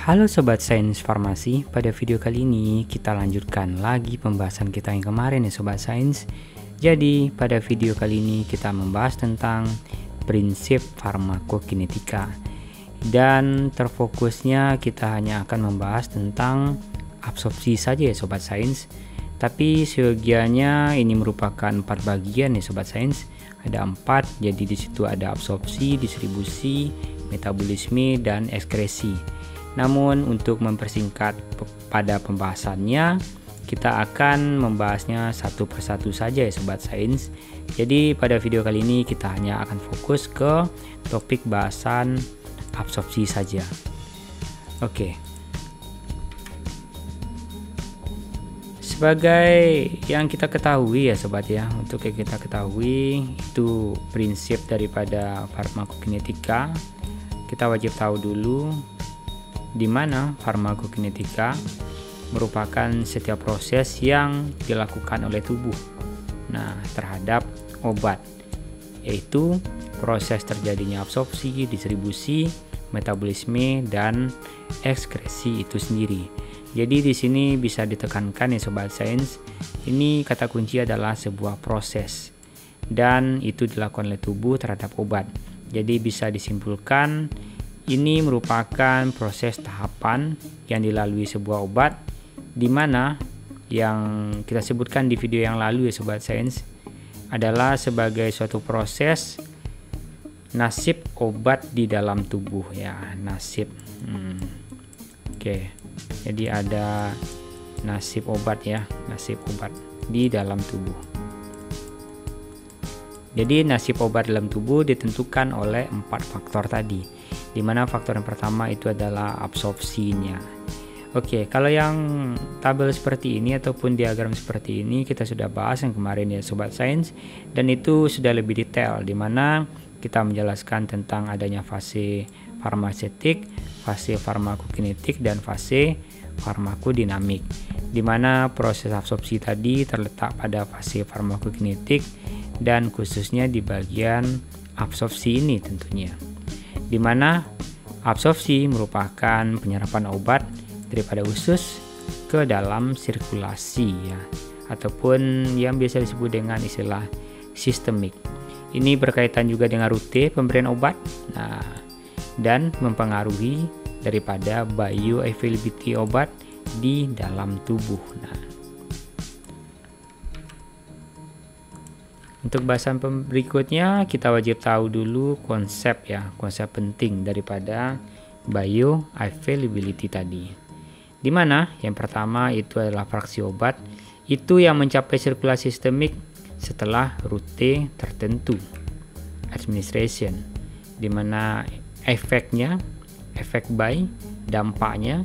Halo Sobat Sains Farmasi, pada video kali ini kita lanjutkan lagi pembahasan kita yang kemarin ya Sobat Sains. Jadi pada video kali ini kita membahas tentang prinsip farmakokinetika. Dan terfokusnya kita hanya akan membahas tentang absorpsi saja ya Sobat Sains. Tapi seyogianya ini merupakan 4 bagian ya Sobat Sains. Ada 4, jadi di situ ada absorpsi, distribusi, metabolisme, dan ekskresi. Namun untuk mempersingkat pada pembahasannya, kita akan membahasnya satu persatu saja ya Sobat Sains. Jadi pada video kali ini kita hanya akan fokus ke topik bahasan absorpsi saja. Oke. Sebagai yang kita ketahui ya Sobat ya, untuk yang kita ketahui itu prinsip daripada farmakokinetika, kita wajib tahu dulu di mana farmakokinetika merupakan setiap proses yang dilakukan oleh tubuh terhadap obat, yaitu proses terjadinya absorpsi, distribusi, metabolisme, dan ekskresi itu sendiri. Jadi di sini bisa ditekankan ya Sobat Sains, ini kata kunci adalah sebuah proses dan itu dilakukan oleh tubuh terhadap obat. Jadi bisa disimpulkan ini merupakan proses tahapan yang dilalui sebuah obat, di mana yang kita sebutkan di video yang lalu ya Sobat Sains adalah sebagai suatu proses nasib obat di dalam tubuh ya, nasib. Oke. Jadi ada nasib obat ya, nasib obat di dalam tubuh. Jadi nasib obat dalam tubuh ditentukan oleh 4 faktor tadi, di mana faktor yang pertama itu adalah absorpsinya. Oke, kalau yang tabel seperti ini ataupun diagram seperti ini kita sudah bahas yang kemarin ya Sobat Sains, dan itu sudah lebih detail, di mana kita menjelaskan tentang adanya fase farmasetik, fase farmakokinetik, dan fase farmakodinamik, di mana proses absorpsi tadi terletak pada fase farmakokinetik dan khususnya di bagian absorpsi ini tentunya, di mana absorpsi merupakan penyerapan obat daripada usus ke dalam sirkulasi ya, ataupun yang biasa disebut dengan istilah sistemik. Ini berkaitan juga dengan rute pemberian obat dan mempengaruhi daripada bioavailability obat di dalam tubuh. Untuk bahasan berikutnya kita wajib tahu dulu konsep penting daripada bioavailability tadi, di mana yang pertama itu adalah fraksi obat itu yang mencapai sirkulasi sistemik setelah rute tertentu, administration, di mana efek by, dampaknya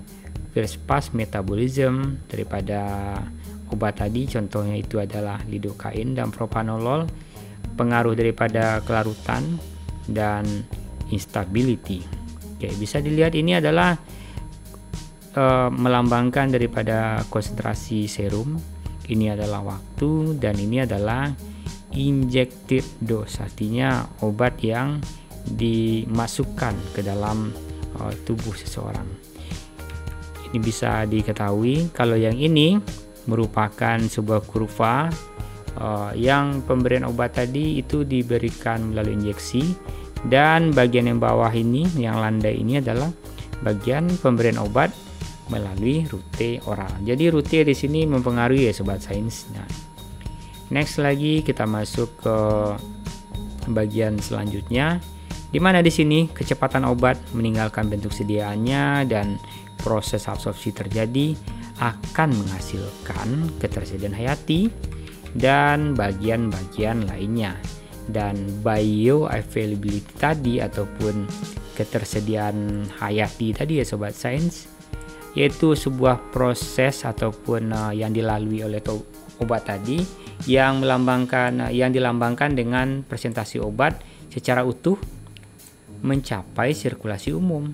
first pass metabolism daripada obat tadi, contohnya itu adalah lidokain dan propanolol, pengaruh daripada kelarutan dan instability. Oke, bisa dilihat ini adalah melambangkan daripada konsentrasi serum, ini adalah waktu, dan ini adalah injected dose, artinya obat yang dimasukkan ke dalam tubuh seseorang. Ini bisa diketahui kalau yang ini merupakan sebuah kurva yang pemberian obat tadi itu diberikan melalui injeksi, dan bagian yang bawah ini yang landai ini adalah bagian pemberian obat melalui rute oral. Jadi rute di sini mempengaruhi ya Sobat Sains. Next lagi kita masuk ke bagian selanjutnya, di mana di sini kecepatan obat meninggalkan bentuk sediaannya dan proses absorpsi terjadi akan menghasilkan ketersediaan hayati dan bagian-bagian lainnya. Dan bioavailability tadi ataupun ketersediaan hayati tadi ya Sobat Sains, yaitu sebuah proses ataupun yang dilalui oleh obat tadi yang dilambangkan dengan presentasi obat secara utuh mencapai sirkulasi umum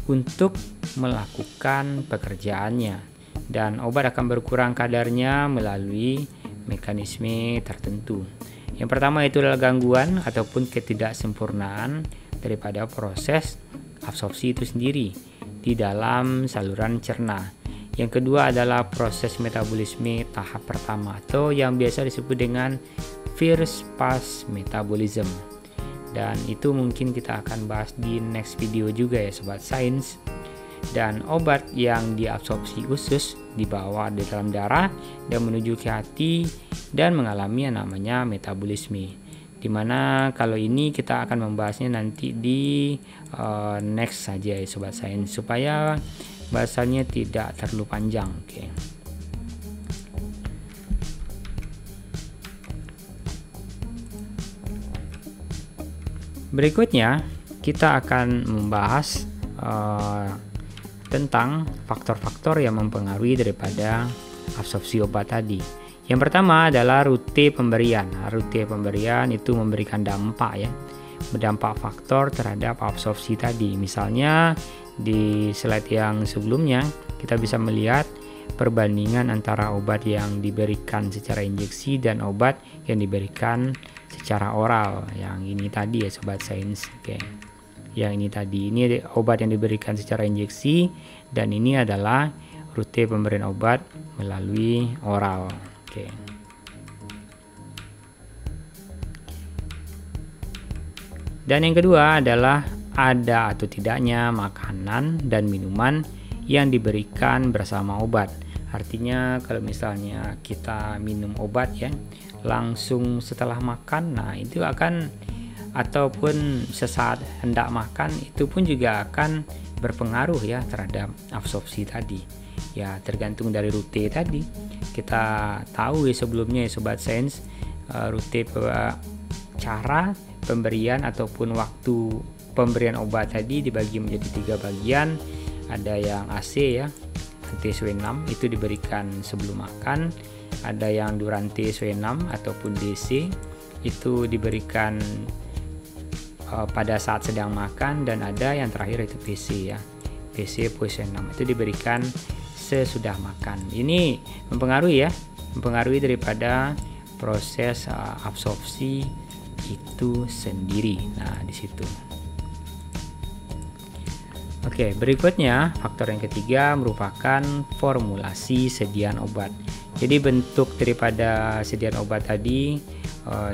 untuk melakukan pekerjaannya, dan obat akan berkurang kadarnya melalui mekanisme tertentu. Yang pertama itu adalah gangguan ataupun ketidaksempurnaan daripada proses absorpsi itu sendiri di dalam saluran cerna. Yang kedua adalah proses metabolisme tahap pertama atau yang biasa disebut dengan first pass metabolism. Dan itu mungkin kita akan bahas di next video juga ya Sobat Sains. Dan obat yang diabsorpsi usus dibawa di dalam darah dan menuju ke hati dan mengalami yang namanya metabolisme. Dimana kalau ini kita akan membahasnya nanti di next saja ya Sobat Sains, supaya bahasannya tidak terlalu panjang. Oke. Berikutnya kita akan membahas tentang faktor-faktor yang mempengaruhi daripada absorpsi obat tadi. Yang pertama adalah rute pemberian. Rute pemberian itu memberikan dampak ya, berdampak faktor terhadap absorpsi tadi. Misalnya di slide yang sebelumnya kita bisa melihat perbandingan antara obat yang diberikan secara injeksi dan obat yang diberikan secara oral. Yang ini tadi ya Sobat Sains. Oke. Yang ini tadi, ini obat yang diberikan secara injeksi dan ini adalah rute pemberian obat melalui oral. Oke. Dan yang kedua adalah ada atau tidaknya makanan dan minuman yang diberikan bersama obat. Artinya kalau misalnya kita minum obat ya langsung setelah makan, nah itu akan, ataupun sesaat hendak makan, itu pun juga akan berpengaruh ya terhadap absorpsi tadi. Ya tergantung dari rute tadi. Kita tahu ya sebelumnya ya Sobat Sains, rute cara pemberian ataupun waktu pemberian obat tadi dibagi menjadi 3 bagian. Ada yang AC ya, T-6 itu diberikan sebelum makan. Ada yang Durante 6 ataupun DC itu diberikan pada saat sedang makan, dan ada yang terakhir itu PC ya, PC push 6 itu diberikan sesudah makan. Ini mempengaruhi ya, mempengaruhi daripada proses absorpsi itu sendiri. Nah di situ. Oke, berikutnya faktor yang ketiga merupakan formulasi sediaan obat. Jadi bentuk daripada sediaan obat tadi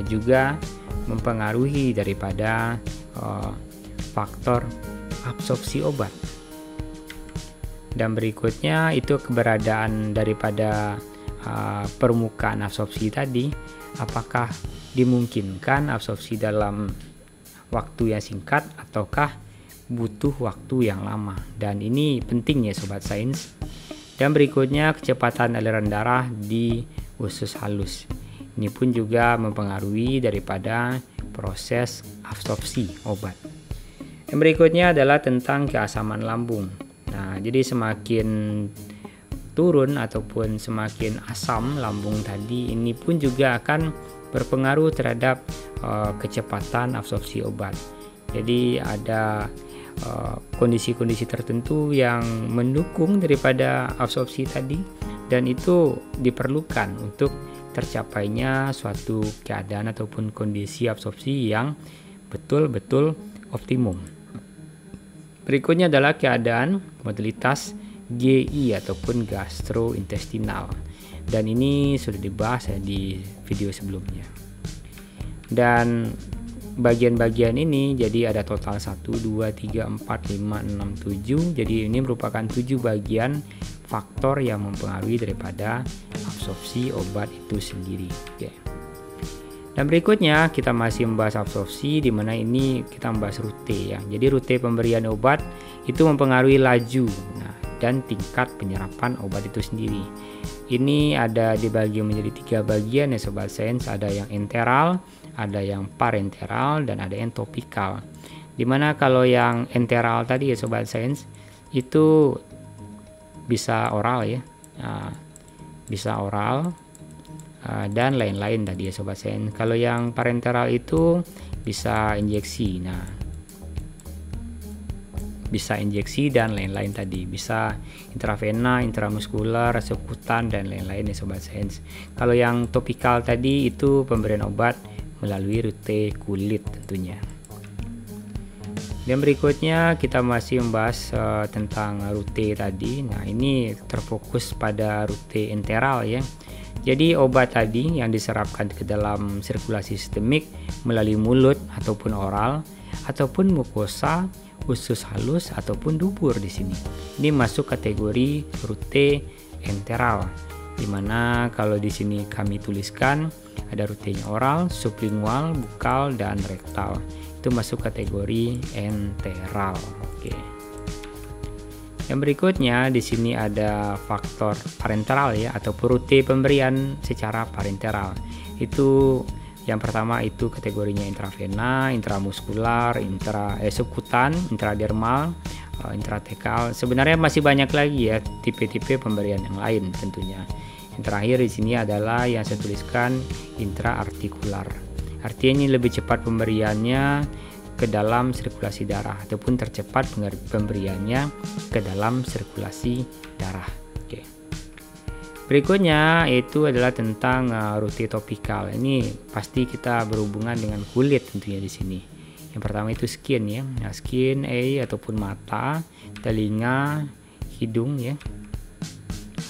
juga mempengaruhi daripada faktor absorpsi obat. Dan berikutnya itu keberadaan daripada permukaan absorpsi tadi, apakah dimungkinkan absorpsi dalam waktu yang singkat ataukah butuh waktu yang lama. Dan ini penting ya Sobat Sains. Dan berikutnya kecepatan aliran darah di usus halus. Ini pun juga mempengaruhi daripada proses absorpsi obat. Yang berikutnya adalah tentang keasaman lambung. Nah, jadi semakin turun ataupun semakin asam lambung tadi, ini pun juga akan berpengaruh terhadap kecepatan absorpsi obat. Jadi ada kondisi-kondisi tertentu yang mendukung daripada absorpsi tadi, dan itu diperlukan untuk tercapainya suatu keadaan ataupun kondisi absorpsi yang betul-betul optimum. Berikutnya adalah keadaan modalitas GI ataupun gastrointestinal, dan ini sudah dibahas ya di video sebelumnya. Dan bagian-bagian ini jadi ada total 1, 2, 3, 4, 5, 6, 7. Jadi ini merupakan 7 bagian faktor yang mempengaruhi daripada absorpsi obat itu sendiri. Oke. Dan berikutnya kita masih membahas absorpsi, di mana ini kita membahas rute ya. Jadi rute pemberian obat itu mempengaruhi laju dan tingkat penyerapan obat itu sendiri. Ini ada dibagi menjadi 3 bagian ya Sobat Sains. Ada yang enteral, ada yang parenteral, dan ada yang topikal. Dimana kalau yang enteral tadi ya Sobat Sains itu bisa oral ya, bisa oral dan lain-lain tadi ya Sobat Sains. Kalau yang parenteral itu bisa injeksi. Nah, bisa injeksi dan lain-lain tadi, bisa intravena, intramuskular, subkutan, dan lain-lain ya Sobat Sains. Kalau yang topikal tadi itu pemberian obat melalui rute kulit tentunya. Dan berikutnya kita masih membahas tentang rute tadi. Nah, ini terfokus pada rute enteral ya. Jadi obat tadi yang diserapkan ke dalam sirkulasi sistemik melalui mulut ataupun oral ataupun mukosa, usus halus ataupun dubur di sini. Ini masuk kategori rute enteral. Dimana kalau di sini kami tuliskan ada rutenya oral, sublingual, bukal dan rektal. Itu masuk kategori enteral. Oke. Yang berikutnya di sini ada faktor parenteral ya, atau rute pemberian secara parenteral. Itu yang pertama itu kategorinya intravena, intramuskular, subkutan, intradermal, intratekal. Sebenarnya masih banyak lagi ya tipe-tipe pemberian yang lain tentunya. Yang terakhir di sini adalah yang saya tuliskan intraartikular. Artinya ini lebih cepat pemberiannya ke dalam sirkulasi darah ataupun tercepat pemberiannya ke dalam sirkulasi darah. Oke. Berikutnya itu adalah tentang rute topikal. Ini pasti kita berhubungan dengan kulit tentunya di sini. Yang pertama itu skin ya. Nah, skin ataupun mata, telinga, hidung ya.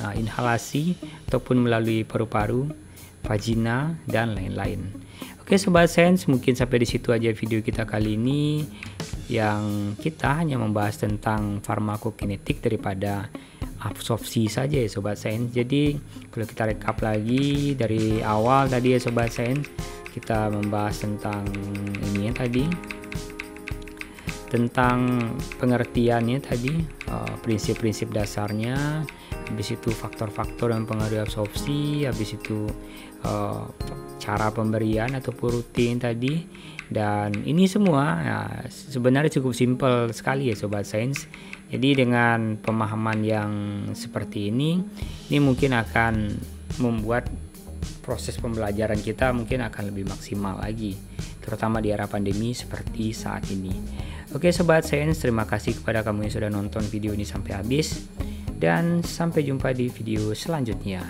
Nah, inhalasi ataupun melalui paru-paru, vagina dan lain-lain. Oke Sobat Sains, mungkin sampai di situ aja video kita kali ini, yang kita hanya membahas tentang farmakokinetik daripada absorpsi saja ya Sobat Sains. Jadi kalau kita rekap lagi dari awal tadi ya Sobat Sains, kita membahas tentang ini ya tadi, tentang pengertiannya tadi, prinsip-prinsip dasarnya, habis itu faktor-faktor yang mempengaruhi absorpsi, habis itu cara pemberian atau rutin tadi. Dan ini semua ya, sebenarnya cukup simpel sekali ya Sobat Sains. Jadi dengan pemahaman yang seperti ini mungkin akan membuat proses pembelajaran kita mungkin akan lebih maksimal lagi, terutama di era pandemi seperti saat ini. Oke Sobat Sains, terima kasih kepada kamu yang sudah nonton video ini sampai habis, dan sampai jumpa di video selanjutnya.